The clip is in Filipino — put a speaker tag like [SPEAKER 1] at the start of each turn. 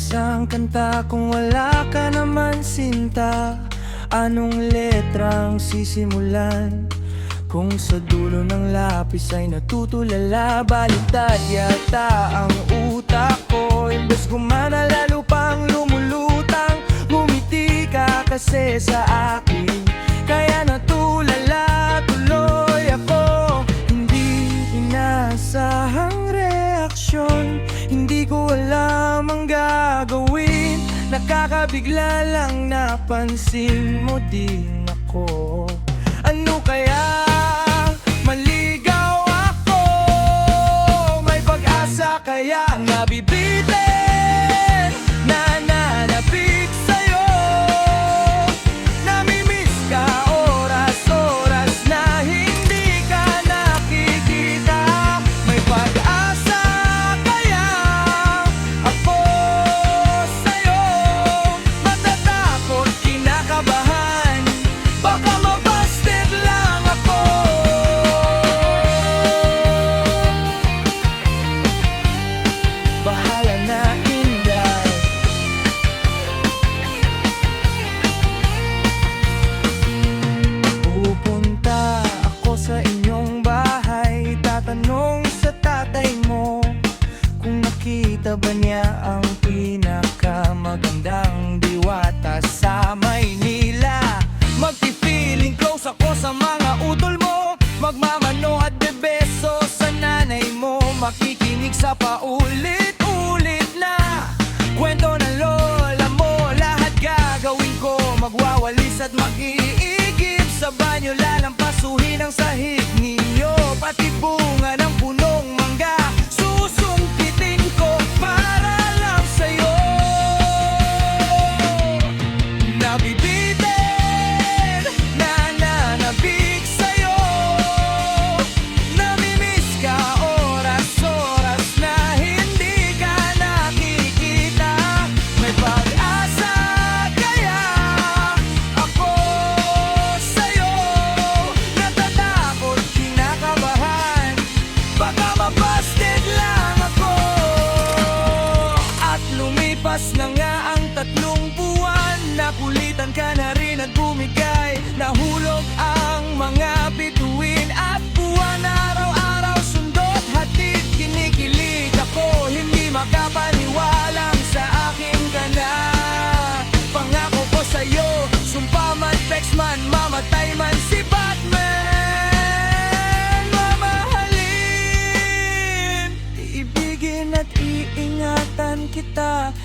[SPEAKER 1] isang kanta kung wala ka naman sinta? Anong letrang sisimulan? Kung sa dulo ng lapis ay natutulala, baliktad yata ang utak ko. Imbes gumana lalo pang lumulutang. Ngumiti ka kasi sa akin, kaya natulala tuloy ako. Hindi inasahang reaksyon, hindi ko alam ang gagawin. Nakakabigla lang napansin mo din ako. Ano kaya? Maligaw ako, may pag-asa kaya nabibitin, nananabik sa'yo. Namimiss ka oras-oras na hindi ka nakikita. May pag-asa kaya ako sa'yo. Matatakot, kinakabahan, baka mabasted lang ako. Bahala na, Inday. Pupunta ako sa inyong bahay, tatanong sa tatay mo kung nakita ba niya ang pinakamagandang diwata sa Maynila. Magpi-feeling close ako sa mga utol mo, magmamano at bebeso sa nanay mo. Makikinig sa paulit-ulit na kwento ng lola mo. Lahat gagawin ko, magwawalis at mag-iigib sa banyo, lalampasuhin ang sahig ninyo. Pati bunga ng punong mangga susungkitin ko para lang sa'yo. Nabibitin, nananabik sa'yo. Namimiss ka oras-oras na hindi ka nakikita. May pag-asa kaya ako sa'yo. Natatakot, kinakabahan, baka mabasted lang ako. At lumipas na nga ang 3 buwan, nakulitan ka na rin at bumigay. Nahulog ang mga bituin at buwan, araw-araw sundot hatid. Kinikilig ako, hindi makapaniwalang sa akin ka na. Pangako ko sa'yo, sumpa man, text man, mamatay man si Batman. Mamahalin, iibigin at iingatan kita